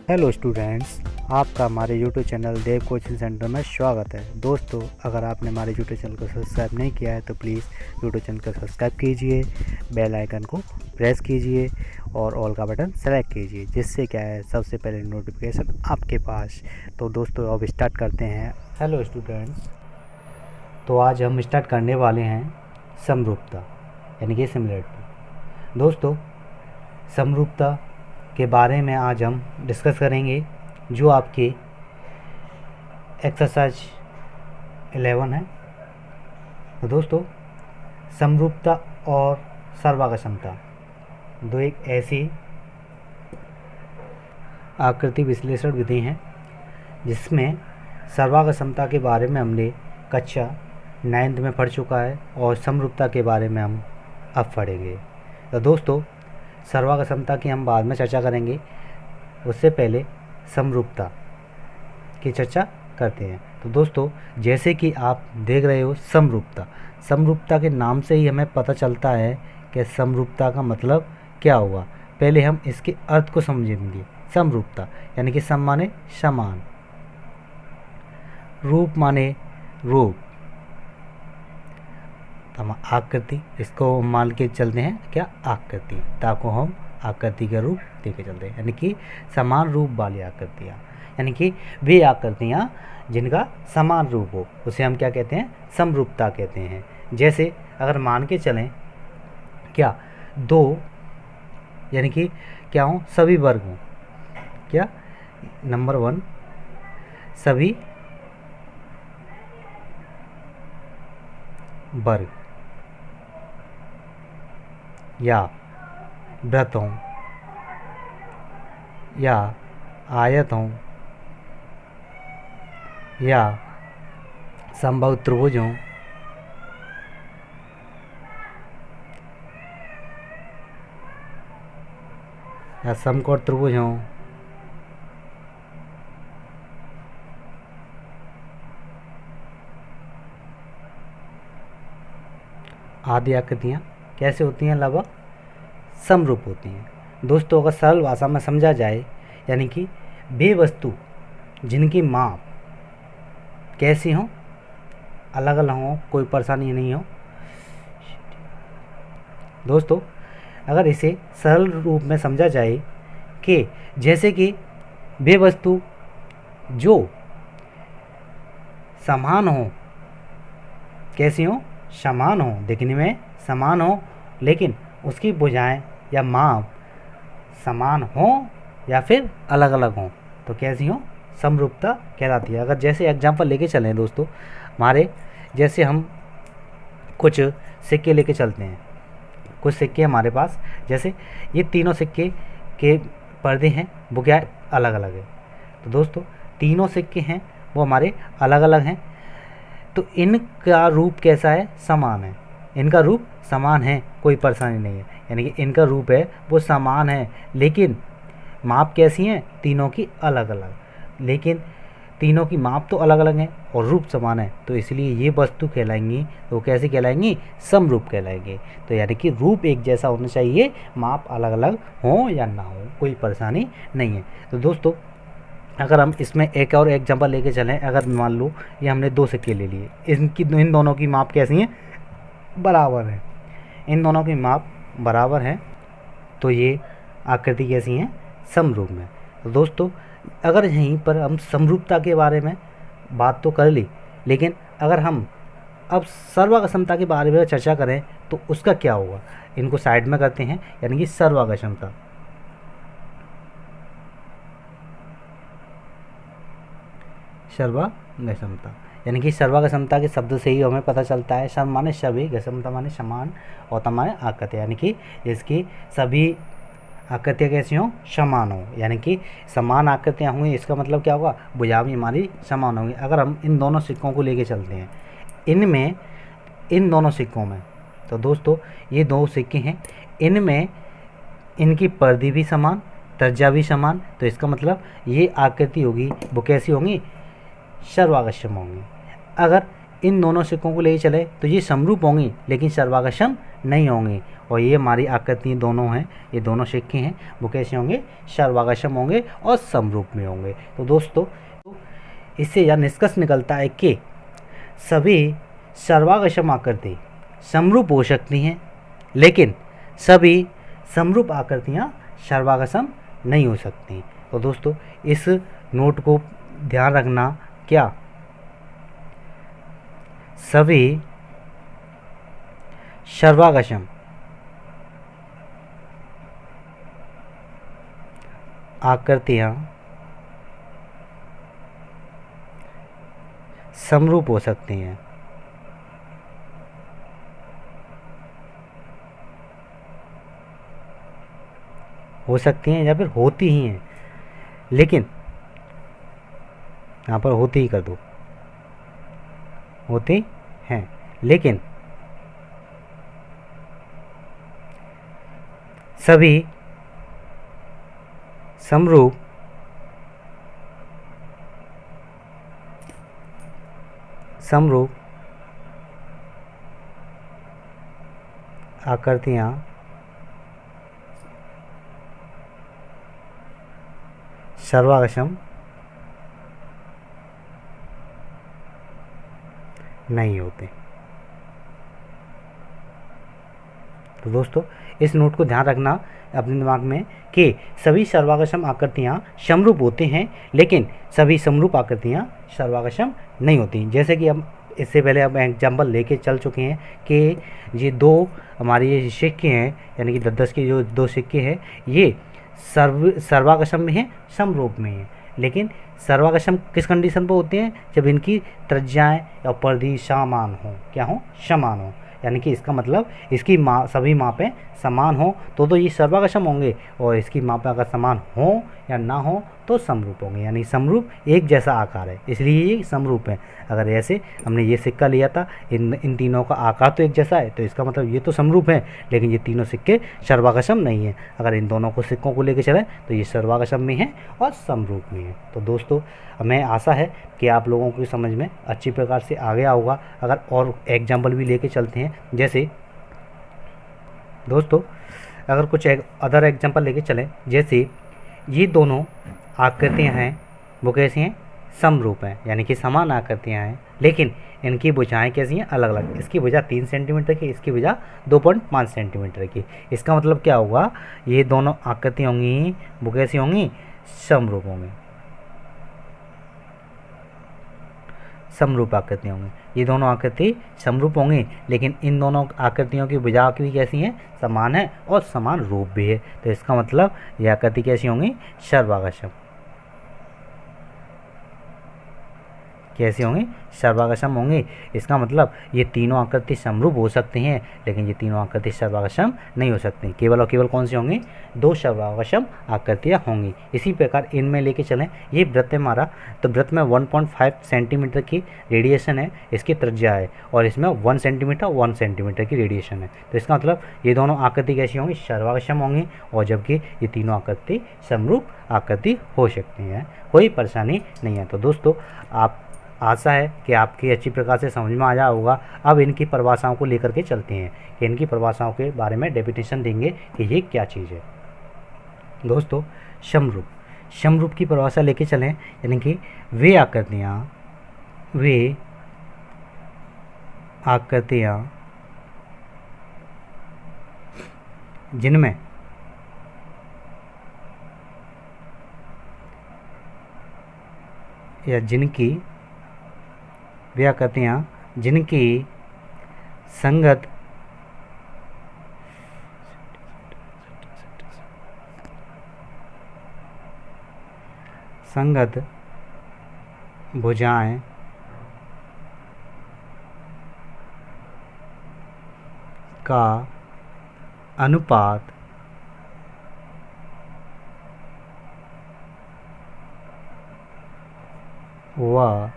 Hello students, आपका हमारे YouTube channel देव coaching centre में स्वागत है। दोस्तों, अगर आपने हमारे यूट्यूब चैनल को सब्सक्राइब नहीं किया है तो प्लीज़ यूट्यूब चैनल को सब्सक्राइब कीजिए, बेल आइकन को प्रेस कीजिए और ऑल का बटन सेलेक्ट कीजिए, जिससे क्या है सबसे पहले नोटिफिकेशन आपके पास। तो दोस्तों, अब स्टार्ट करते हैं। हेलो स्टूडेंट्स, तो आज हम स्टार्ट करने वाले हैं समरूपता यानी कि सिमिलरिटी। दोस्तों, समरूपता के बारे में आज हम डिस्कस करेंगे, जो आपके एक्सरसाइज 11 है। तो दोस्तों, समरूपता और सर्वांगक्षमता दो एक ऐसी आकृति विश्लेषण विधि हैं जिसमें सर्वांगक्षमता के बारे में हमने कक्षा 9th में पढ़ चुका है और समरूपता के बारे में हम अब पढ़ेंगे। तो दोस्तों, सर्वांगक्षमता की हम बाद में चर्चा करेंगे, उससे पहले समरूपता की चर्चा करते हैं। तो दोस्तों, जैसे कि आप देख रहे हो समरूपता के नाम से ही हमें पता चलता है कि समरूपता का मतलब क्या हुआ। पहले हम इसके अर्थ को समझेंगे। समरूपता यानी कि सम माने समान, रूप माने रूप, हम आकृति, इसको मान के चलते हैं क्या आकृति, ताको हम आकृति का रूप देके चलते हैं, यानी कि समान रूप वाली आकृतियाँ, यानी कि वे आकृतियाँ जिनका समान रूप हो उसे हम क्या कहते हैं, समरूपता कहते हैं। जैसे अगर मान के चलें क्या दो, यानी कि क्या हो, सभी वर्ग हों, क्या नंबर 1 सभी वर्ग, या वृत्त हों, या आयत हों, या समबाहु त्रिभुज हों, या समकोण त्रिभुज हों, आदि आकृतियाँ कैसे होती हैं, लगभग समरूप होती हैं। दोस्तों, अगर सरल भाषा में समझा जाए, यानी कि वे वस्तु जिनकी माप कैसी हो, अलग अलग हो, कोई परेशानी नहीं हो। दोस्तों, अगर इसे सरल रूप में समझा जाए कि जैसे कि वे वस्तु जो समान हो, कैसी हो, समान हो, दिखने में समान हो, लेकिन उसकी भुजाएं या माप समान हो या फिर अलग अलग हो, तो कैसी हो, समरूपता कहलाती है। अगर जैसे एग्जांपल लेके चलें दोस्तों, हमारे जैसे हम कुछ सिक्के लेके चलते हैं, कुछ सिक्के हमारे पास, जैसे ये तीनों सिक्के के पर्दे हैं, वो क्या अलग अलग है। तो दोस्तों, तीनों सिक्के हैं वो हमारे अलग अलग हैं, तो इनका रूप कैसा है, समान है। इनका रूप समान है, कोई परेशानी नहीं है, यानी कि इनका रूप है वो समान है, लेकिन माप कैसी हैं, तीनों की अलग अलग, लेकिन तीनों की माप तो अलग अलग हैं और रूप समान है, तो इसलिए ये वस्तु कहलाएंगी, तो कैसी कहलाएंगी, समरूप कहलाएंगे। तो यानी कि रूप एक जैसा होना चाहिए, माप अलग अलग हो या ना हो, कोई परेशानी नहीं है। तो दोस्तों, अगर हम इसमें एक और एग्जांपल लेके चलें, अगर मान लो ये हमने दो सिक्के ले लिए, इन दोनों की माप कैसी है, बराबर है, इन दोनों की माप बराबर है, तो ये आकृति कैसी है, समरूप में। तो दोस्तों, अगर यहीं पर हम समरूपता के बारे में बात तो कर ली, लेकिन अगर हम अब सर्वांगक्षमता के बारे में चर्चा करें तो उसका क्या होगा, इनको साइड में करते हैं, यानी कि सर्वांगक्षमता। सर्वांगक्षमता यानी कि सर्वांगक्षमता के शब्द से ही हमें पता चलता है, सर्व माने सभी, क्षमता माने समान, और तम माने आकृति, यानी कि इसकी सभी आकृतियाँ कैसी हों, समान हो, यानी कि समान आकृतियाँ होंगी, इसका मतलब क्या होगा, भुजा भी हमारी समान होंगी। अगर हम इन दोनों सिक्कों को लेके चलते हैं, इनमें, इन दोनों सिक्कों में, तो दोस्तों ये दो सिक्के हैं, इनमें इनकी पर्दी भी समान, त्रिज्या भी समान, तो इसका मतलब ये आकृति होगी वो कैसी होंगी, सर्वांगक्षम होंगी। अगर इन दोनों सिक्कों को लेके चले तो ये समरूप होंगी, लेकिन सर्वांगक्षम नहीं होंगे। और ये हमारी आकृति दोनों हैं, ये दोनों सिक्के हैं, वो कैसे होंगे, सर्वागशम होंगे और समरूप में होंगे। तो दोस्तों इससे यह निष्कर्ष निकलता है कि सभी सर्वागशम आकृति समरूप हो सकती हैं, लेकिन सभी समरूप आकृतियाँ सर्वागशम नहीं हो सकती। तो दोस्तों इस नोट को ध्यान रखना, क्या सभी सर्वागशम आकृतियाँ समरूप हो सकती हैं, हो सकती हैं या फिर होती ही हैं, लेकिन यहाँ पर होती ही कर दो, होती हैं, लेकिन सभी समरूप आकृतियाँ सर्वागशम नहीं होते। तो दोस्तों इस नोट को ध्यान रखना अपने दिमाग में कि सभी सर्वागशम आकृतियाँ समरूप होते हैं, लेकिन सभी समरूप आकृतियाँ सर्वागशम नहीं होती। जैसे कि हम इससे पहले हम एग्जाम्पल लेके चल चुके हैं कि ये दो हमारे ये सिक्के हैं, यानी कि 10-10 के जो दो सिक्के हैं, ये सर्वागशम में हैं, समरूप में हैं। लेकिन सर्वागशम किस कंडीशन पर होते हैं, जब इनकी त्रिज्याएँ या परिधि समान हो, क्या हो, समान हो, यानी कि इसका मतलब इसकी सभी मापें समान हो तो ये सर्वागशम होंगे, और इसकी मापें अगर समान हो या ना हो तो समरूप होंगे। यानी समरूप एक जैसा आकार है, इसलिए ये समरूप है। अगर ऐसे हमने ये सिक्का लिया था, इन तीनों का आकार तो एक जैसा है, तो इसका मतलब ये तो समरूप है, लेकिन ये तीनों सिक्के सर्वागशम नहीं हैं। अगर इन दोनों को सिक्कों को लेकर चलें तो ये सर्वागशम में है और समरूप में है। तो दोस्तों हमें आशा है कि आप लोगों की समझ में अच्छी प्रकार से आ गया होगा। अगर और एग्जाम्पल भी लेके चलते हैं, जैसे दोस्तों अगर कुछ अदर एग्जाम्पल लेके चलें, जैसे ये दोनों आकृतियाँ हैं वो कैसी हैं, समरूप हैं, यानी कि समान आकृतियाँ हैं, लेकिन इनकी भुजाएँ कैसी हैं, अलग अलग। इसकी भुजा 3 सेंटीमीटर की, इसकी भुजा 2.5 सेंटीमीटर की। इसका मतलब क्या होगा, ये दोनों आकृतियाँ होंगी वो कैसी होंगी, समरूप होंगी, समरूप आकृतियाँ होंगी। ये दोनों आकृति समरूप होंगी, लेकिन इन दोनों आकृतियों की भुजा भी कैसी हैं, समान है और समान रूप भी है। तो इसका मतलब ये आकृति कैसी होंगी, सर्वागशम। कैसी होंगी, सर्वागशम होंगी। इसका मतलब ये तीनों आकृति समरूप हो सकती हैं, लेकिन ये तीनों आकृति सर्वागशम नहीं हो सकती। केवल और केवल कौन सी होंगी, 2 सर्वागशम आकृतियाँ होंगी। इसी प्रकार इनमें लेके चलें, ये वृत्त है हमारा, तो वृत्त में 1.5 सेंटीमीटर की रेडिएशन है, इसकी त्रिज्या है, और इसमें 1 सेंटीमीटर की रेडिएशन है। तो इसका मतलब ये दोनों आकृति कैसी होंगी, सर्वागशम होंगी, और जबकि ये तीनों आकृति समरूप आकृति हो सकती हैं, कोई परेशानी नहीं है। तो दोस्तों आप आशा है कि आपकी अच्छी प्रकार से समझ में आ जाए होगा। अब इनकी परिभाषाओं को लेकर के चलते हैं कि इनकी परिभाषाओं के बारे में डेफिनेशन देंगे कि ये क्या चीज़ है। दोस्तों समरूप की परिभाषा लेके चलें, यानी कि वे आकृतियाँ जिनमें या जिनकी वे आकृतियाँ जिनकी संगत भुजाएं का अनुपात व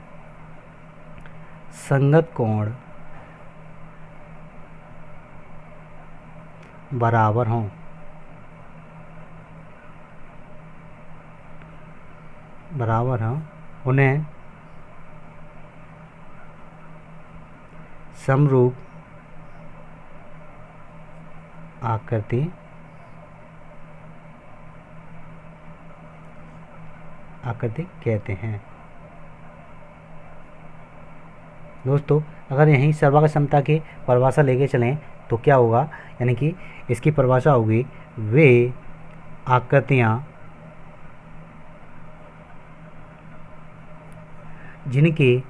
संगत कोण बराबर हों। उन्हें समरूप आकृति कहते हैं। दोस्तों अगर यहीं सर्वांग क्षमता की परिभाषा लेके चलें तो क्या होगा, यानी कि इसकी परिभाषा होगी वे आकृतियाँ जिनकी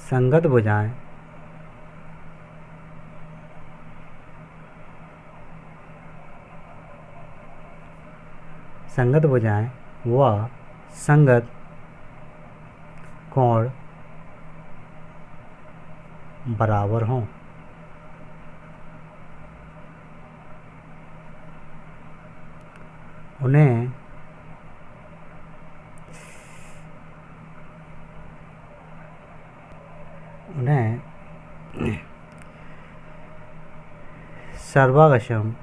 संगत भुजाएं व संगत कोण बराबर हों। उन्हें सर्वांग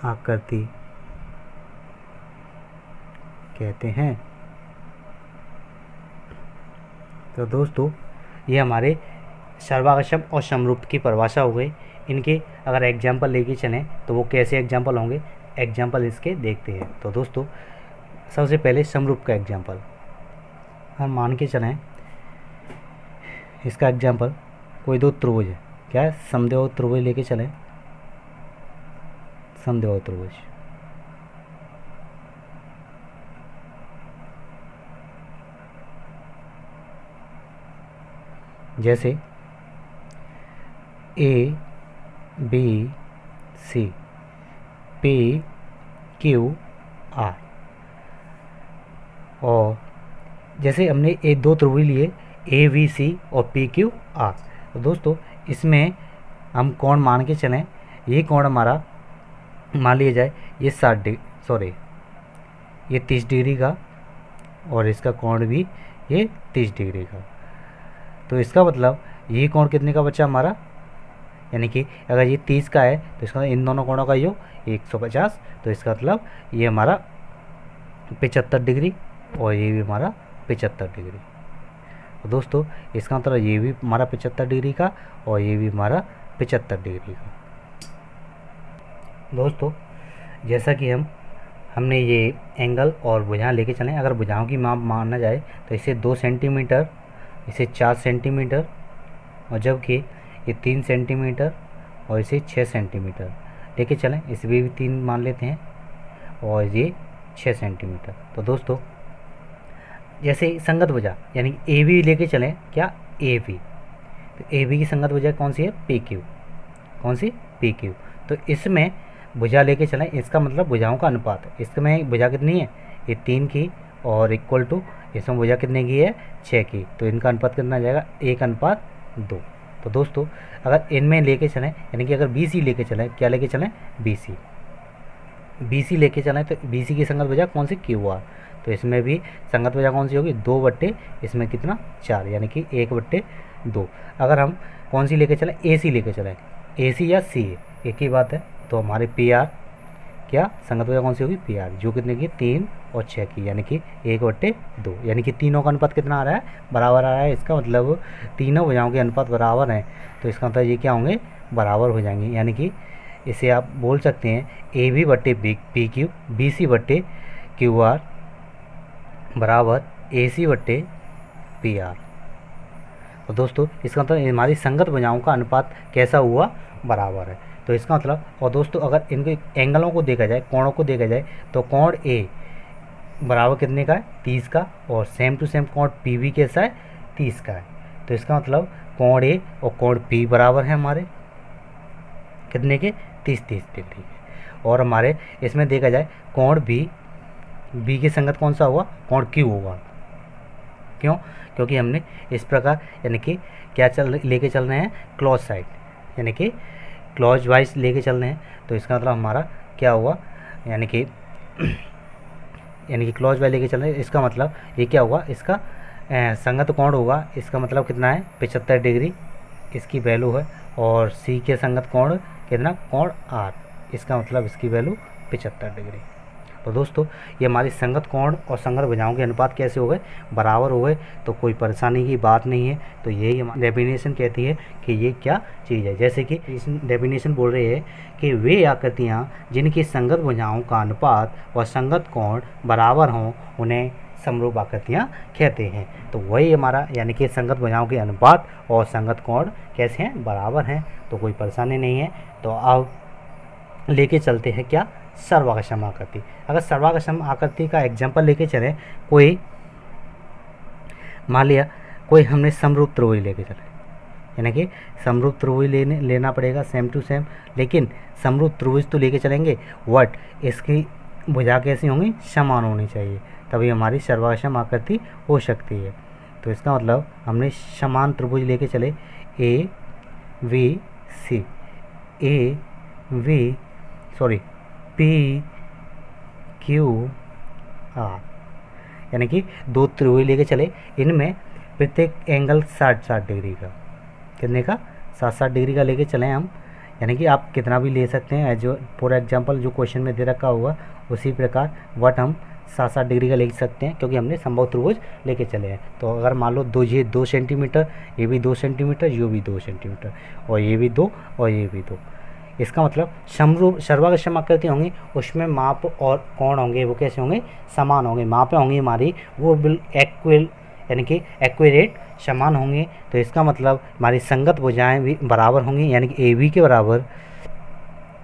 आकृति कहते हैं। तो दोस्तों ये हमारे सर्वांग और समरूप की परिभाषा हो गई। इनके अगर एग्जाम्पल लेके चलें तो वो कैसे एग्जाम्पल होंगे, एग्जाम्पल इसके देखते हैं। तो दोस्तों सबसे पहले समरूप का एग्जाम्पल हम मान के चलें, इसका एग्जाम्पल कोई दो त्रिभुज है, क्या है, समद्विबाहु त्रिभुज लेके चलें। समद्विबाहु त्रिभुज जैसे A B C P Q R, और जैसे हमने दो त्रिभुज लिए ए बी सी और पी क्यू आर। तो दोस्तों इसमें हम कोण मान के चलें, ये कोण हमारा मान लिया जाए ये 30 डिग्री का, और इसका कोण भी ये 30 डिग्री का। तो इसका मतलब ये कोण कितने का बचा हमारा, यानी कि अगर ये 30 का है तो इसका इन दोनों कोणों का योग 150। तो इसका मतलब ये हमारा 75 डिग्री और ये भी हमारा 75 डिग्री। तो दोस्तों इसका मतलब ये भी हमारा 75 डिग्री का और ये भी हमारा 75 डिग्री का। दोस्तों जैसा कि हमने ये एंगल और भुजाएं लेके चलें, अगर भुजाओं की माप माना जाए तो इसे 2 सेंटीमीटर, इसे 4 सेंटीमीटर, और जबकि ये 3 सेंटीमीटर और इसे 6 सेंटीमीटर लेके चलें, इसे भी 3 मान लेते हैं और ये 6 सेंटीमीटर। तो दोस्तों जैसे संगत भुजा यानी ए बी लेके चलें, क्या ए बी, तो ए बी की संगत भुजा कौन सी है, पी क्यू, कौन सी, पी क्यू। तो इसमें भुजा लेके चलें, इसका मतलब भुजाओं का अनुपात, इसमें भुजा कितनी है, ये 3 की, और इक्वल टू इसमें भुजा कितने की है, 6 की। तो इनका अनुपात कितना आ जाएगा, 1:2। तो दोस्तों अगर इनमें लेके चलें, यानी कि अगर बी सी लेके चलें, क्या लेके चलें, बी सी लेके चलें, तो बी सी की संगत भुजा कौन सी, क्यू आर। तो इसमें भी संगत भुजा कौन सी होगी, 2 इसमें कितना 4, यानी कि 1/2। अगर हम कौन सी लेके चलें, ए सी लेके चलें, ए सी या सी एक ही बात है। तो हमारे पी आर क्या संगत भुजा कौन सी होगी, पी आर, जो कितने की 3 और 6 की, यानी कि 1/2, यानी कि तीनों का अनुपात कितना आ रहा है, बराबर आ रहा है। इसका मतलब तीनों भुजाओं के अनुपात बराबर हैं, तो इसका मतलब ये क्या होंगे, बराबर हो जाएंगे। यानी कि इसे आप बोल सकते हैं ए बी बट्टे पी क्यू, बी सी बट्टे क्यू आर बराबर ए सी बट्टे पी आर। तो दोस्तों इसका मतलब हमारी संगत भुजाओं का अनुपात कैसा हुआ, बराबर है। तो इसका मतलब, और दोस्तों अगर इनके एंगलों को देखा जाए, कोणों को देखा जाए, तो कोण ए बराबर कितने का है, 30 का, और सेम टू सेम कोण पी भी कैसा है, 30 का है। तो इसका मतलब कोण ए और कोण पी बराबर है हमारे कितने के, 30 डिग्री के। और हमारे इसमें देखा जाए कोण बी की संगत कौन सा होगा, कोण क्यू होगा। क्यों, क्योंकि हमने इस प्रकार यानी कि क्या लेके चल रहे हैं, क्लॉज साइड, यानी कि क्लॉज वाइज लेके चल रहे हैं। तो इसका मतलब हमारा क्या हुआ, यानी कि क्लॉज वाइज लेके चल रहे हैं। इसका मतलब ये क्या हुआ, इसका संगत कोण होगा, इसका मतलब कितना है, 75 डिग्री इसकी वैल्यू है, और सी के संगत कोण कितना, कोण आर, इसका मतलब इसकी वैल्यू 75 डिग्री। तो दोस्तों ये हमारी संगत कोण और संगत भुजाओं के अनुपात कैसे हो गए, बराबर हो गए, तो कोई परेशानी की बात नहीं है। तो यही हमारी डेफिनेशन कहती है कि ये क्या चीज़ है। जैसे कि इस डेफिनेशन बोल रही है कि वे आकृतियाँ जिनकी संगत भुजाओं का अनुपात और संगत कोण बराबर हों उन्हें समरूप आकृतियाँ कहते हैं। तो वही हमारा यानी कि संगत भुजाओं के अनुपात और संगत कोण कैसे हैं, बराबर हैं, तो कोई परेशानी नहीं है। तो अब लेके चलते हैं क्या, सर्वाक्षम आकृति। अगर सर्वाक्षम आकृति का एग्जाम्पल लेके चलें, कोई मान लिया कोई हमने समरूप त्रिभुज लेके चले, यानी कि समरूप त्रिभुज लेना पड़ेगा सेम टू सेम, लेकिन समरूप त्रिभुज तो लेके चलेंगे, वट इसकी भुजा कैसी होंगी, समान होनी चाहिए, तभी हमारी सर्वाक्षम आकृति हो सकती है। तो इसका मतलब हमने समान त्रिभुज लेके चले A V C, A V P Q R, यानी कि दो त्रिभुज लेके चले, इनमें प्रत्येक एंगल 60-60 डिग्री का, कितने का, 60-60 डिग्री का लेके चले हम, यानी कि आप कितना भी ले सकते हैं, जो फॉर एग्जांपल जो क्वेश्चन में दे रखा होगा उसी प्रकार वट हम 60-60 डिग्री का ले सकते हैं, क्योंकि हमने समबाहु त्रिभुज लेके चले हैं। तो अगर मान लो ये 2 सेंटीमीटर, ये भी 2 सेंटीमीटर, ये भी 2 सेंटीमीटर, और ये भी 2 और ये भी 2, इसका मतलब समरूप सर्वाक्षम आकृति होंगी, उसमें माप और कोण होंगे वो कैसे होंगे, समान होंगे, मापें होंगी हमारी वो इक्वल यानी कि एक्यूरेट समान होंगे। तो इसका मतलब हमारी संगत भुजाएं भी बराबर होंगी, यानी कि ए बी के बराबर,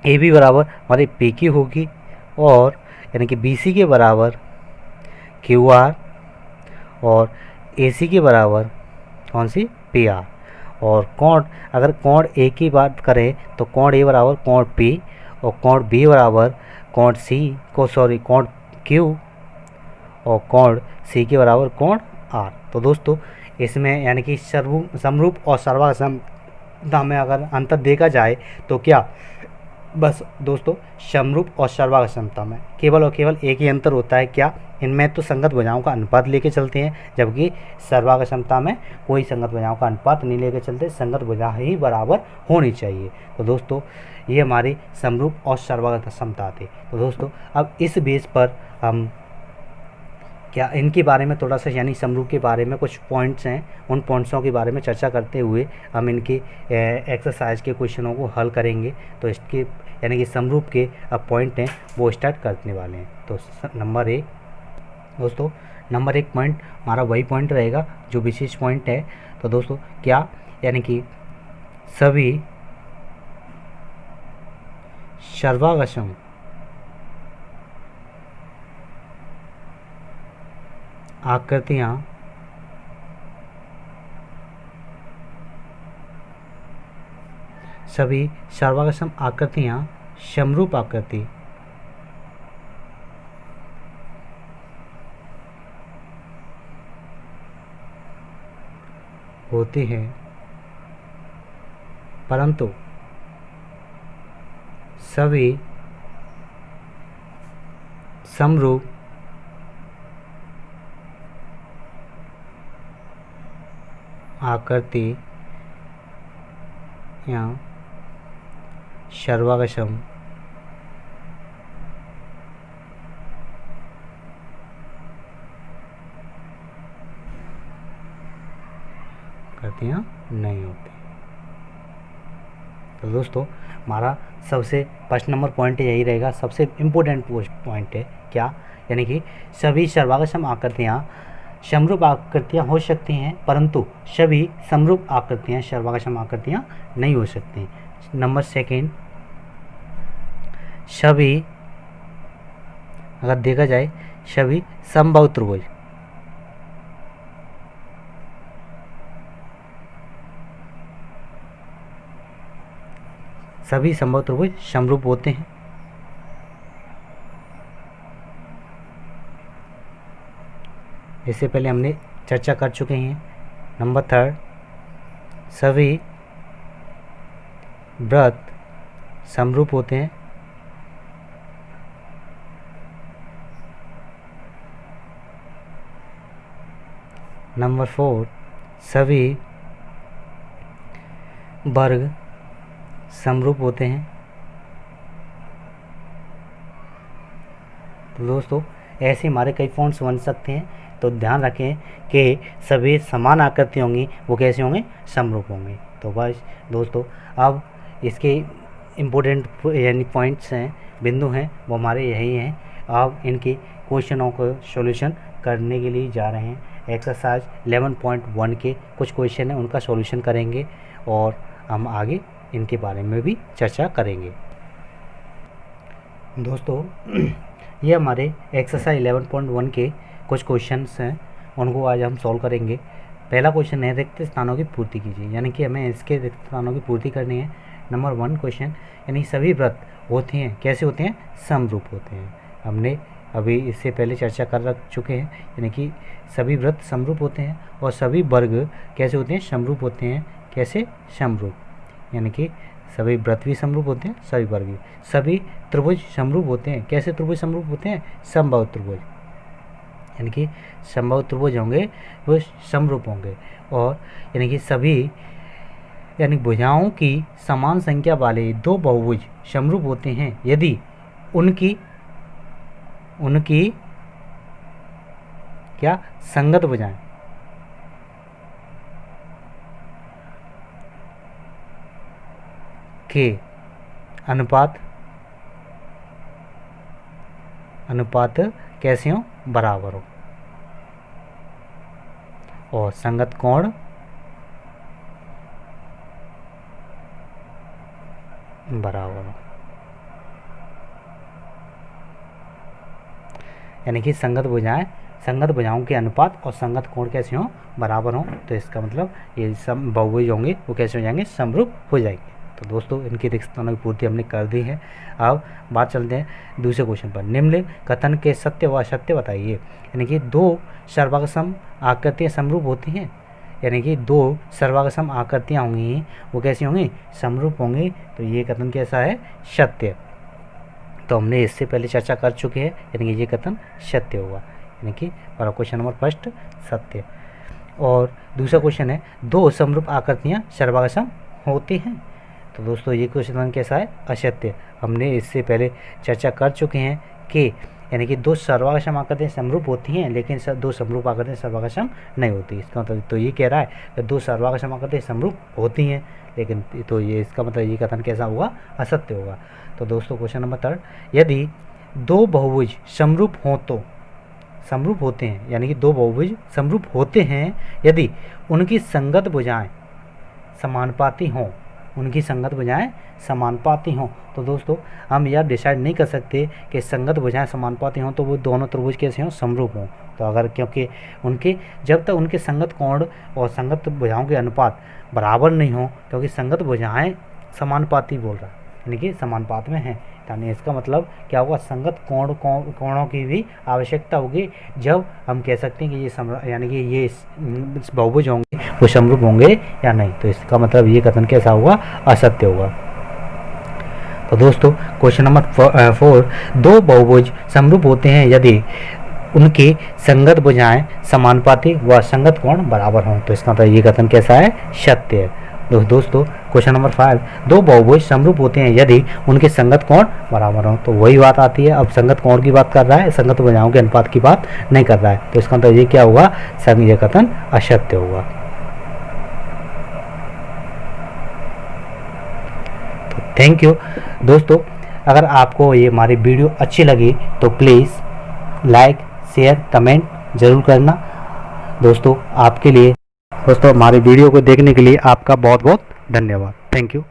ए बी बराबर हमारी पी क्यू होगी, और यानी कि बी सी के बराबर क्यू आर, और ए सी के बराबर कौन सी, पी आर। और कोण, अगर कोण ए की बात करें तो कोण ए बराबर कोण पी, और कोण बी बराबर कोण सी कोण क्यू, और कोण सी के बराबर कोण आर। तो दोस्तों इसमें यानी कि समरूप और सर्वाक्षमता में अगर अंतर देखा जाए तो क्या, बस दोस्तों समरूप और सर्वाक्षमता में केवल और केवल एक ही अंतर होता है, क्या, इनमें तो संगत भुजाओं का अनुपात लेके चलते हैं, जबकि सर्वाक्षमता में कोई संगत भुजाओं का अनुपात नहीं लेके चलते, संगत भुजा ही बराबर होनी चाहिए। तो दोस्तों ये हमारी समरूप और सर्वाक्षमता थी। तो दोस्तों अब इस बेस पर हम क्या इनके बारे में थोड़ा सा यानी समरूप के बारे में कुछ पॉइंट्स हैं, उन पॉइंट्सों के बारे में चर्चा करते हुए हम इनके एक्सरसाइज के क्वेश्चनों को हल करेंगे। तो इसके यानी कि समरूप के अब पॉइंट हैं वो स्टार्ट करने वाले हैं। तो नंबर 1 दोस्तों, नंबर 1 पॉइंट हमारा वही पॉइंट रहेगा जो विशेष पॉइंट है। तो दोस्तों क्या, यानी कि सभी सर्वाक्षम आकृतियाँ सभी सर्वाक्षम आकृतियाँ समरूप आकृति होती है, परंतु सभी समरूप आकृति या सर्वाक्षम आकृतियाँ नहीं होती। तो दोस्तों हमारा सबसे फर्स्ट नंबर पॉइंट यही रहेगा, सबसे इम्पोर्टेंट पॉइंट है क्या, यानी कि सभी सर्वाक्षम आकृतियाँ समरूप आकृतियाँ हो सकती हैं, परंतु सभी समरूप आकृतियाँ सर्वाक्षम आकृतियाँ नहीं हो सकती। नंबर 2 सभी, अगर देखा जाए सभी समबाहु त्रिभुज सभी समबाहु त्रिभुज समरूप होते हैं। इससे पहले हमने चर्चा कर चुके हैं। नंबर 3 सभी वृत्त समरूप होते हैं। नंबर 4 सभी वर्ग समरूप होते हैं। तो दोस्तों ऐसे हमारे कई फॉन्ट्स बन सकते हैं, तो ध्यान रखें कि सभी समान आकृति होंगी वो कैसे होंगे, समरूप होंगे। तो बस दोस्तों अब इसके इम्पोर्टेंट यानी पॉइंट्स हैं, बिंदु हैं, वो हमारे यही हैं। अब इनके क्वेश्चनों को सॉल्यूशन करने के लिए जा रहे हैं। एक्सरसाइज 11.1 के कुछ क्वेश्चन हैं, उनका सॉल्यूशन करेंगे और हम आगे इनके बारे में भी चर्चा करेंगे। दोस्तों ये हमारे एक्सरसाइज 11.1 के कुछ क्वेश्चंस हैं, उनको आज हम सॉल्व करेंगे। पहला क्वेश्चन है रिक्त स्थानों की पूर्ति कीजिए, यानी कि हमें इसके रिक्त स्थानों की पूर्ति करनी है। नंबर 1 क्वेश्चन, यानी सभी व्रत होते हैं कैसे होते हैं, समरूप होते हैं। हमने अभी इससे पहले चर्चा कर रख चुके हैं, यानी कि सभी व्रत समरूप होते हैं और सभी वर्ग कैसे होते हैं, समरूप होते हैं। कैसे, समरूप, यानी कि सभी व्रत भी समरूप होते हैं, सभी वर्ग भी। सभी त्रिभुज समरूप होते हैं, कैसे त्रिभुज समरूप होते हैं, समबाहु त्रिभुज, यानी कि समबाहु त्रिभुज होंगे वो समरूप होंगे। और यानी कि सभी यानी भुजाओं की समान संख्या वाले दो बहुभुज समरूप होते हैं यदि उनकी क्या, संगत भुजाएं के अनुपात कैसे हो, बराबर हो, और संगत कोण बराबर हो, यानी कि संगत भुजाओं के अनुपात और संगत कोण कैसे हो, बराबर हो। तो इसका मतलब ये सम बहुभुज होंगे वो कैसे हो जाएंगे, समरूप हो जाएंगे। तो दोस्तों इनकी रिक्त स्थानों की पूर्ति हमने कर दी है। अब बात चलते हैं दूसरे क्वेश्चन पर। निम्न कथन के सत्य व असत्य बताइए, यानी कि दो सर्वागसम आकृतियाँ समरूप होती हैं, यानी कि दो सर्वागसम आकृतियाँ होंगी वो कैसी होंगी, समरूप होंगी। तो ये कथन कैसा है, सत्य। तो हमने इससे पहले चर्चा कर चुके हैं, यानी कि ये कथन सत्य होगा, यानी कि क्वेश्चन नंबर फर्स्ट सत्य। और दूसरा क्वेश्चन है दो समरूप आकृतियाँ सर्वागसम होती हैं, तो दोस्तों ये क्वेश्चन कैसा है, असत्य। हमने इससे पहले चर्चा कर चुके हैं कि यानी कि दो सर्वागसम आकृतियाँ समरूप होती हैं लेकिन दो समरूप आकृतियाँ सर्वागसम नहीं होती। इसका मतलब तो ये कह रहा है कि दो सर्वागसम आकृतियाँ समरूप होती हैं लेकिन, तो ये इसका मतलब ये कथन कैसा होगा, असत्य होगा। तो दोस्तों क्वेश्चन नंबर 3, यदि दो बहुभुज समरूप हों तो समरूप होते हैं, यानी कि दो बहुभुज समरूप होते हैं यदि उनकी संगत भुजाएं समानुपाती हों, उनकी संगत भुजाएं समानुपाती हों। तो दोस्तों हम यह डिसाइड नहीं कर सकते कि संगत भुजाएं समानुपाती हों तो वो दोनों त्रिभुज कैसे हों, समरूप हों। तो अगर क्योंकि उनके जब तक उनके संगत कोण और संगत भुजाओं के अनुपात बराबर नहीं हो, क्योंकि संगत भुजाएं समानुपाती बोल रहा है, यानी कि समानुपात में हैं, यानी इसका मतलब क्या होगा, संगत कोणों की भी आवश्यकता होगी जब हम कह सकते हैं कि ये यानी कि ये बहुभुज होंगे वो समरूप होंगे या नहीं। तो इसका मतलब ये कथन कैसा होगा, असत्य होगा। तो दोस्तों क्वेश्चन नंबर 4, दो बहुभुज समरूप होते हैं यदि उनकी संगत भुजाएं समानुपाती व संगत कोण बराबर हों। तो इसका मतलब ये कथन कैसा है, सत्य है। दोस्तों क्वेश्चन नंबर 5, दो बहुभुज समरूप होते हैं यदि उनके संगत कोण बराबर हों। तो वही बात आती है, अब संगत कोण की बात कर रहा है, संगत भुजाओं के अनुपात की बात नहीं कर रहा है। तो इसका मतलब ये क्या होगा, ये कथन असत्य होगा। तो थैंक यू दोस्तों, अगर आपको ये हमारी वीडियो अच्छी लगी तो प्लीज़ लाइक शेयर कमेंट ज़रूर करना। दोस्तों आपके लिए, दोस्तों हमारी वीडियो को देखने के लिए आपका बहुत बहुत धन्यवाद। Thank you.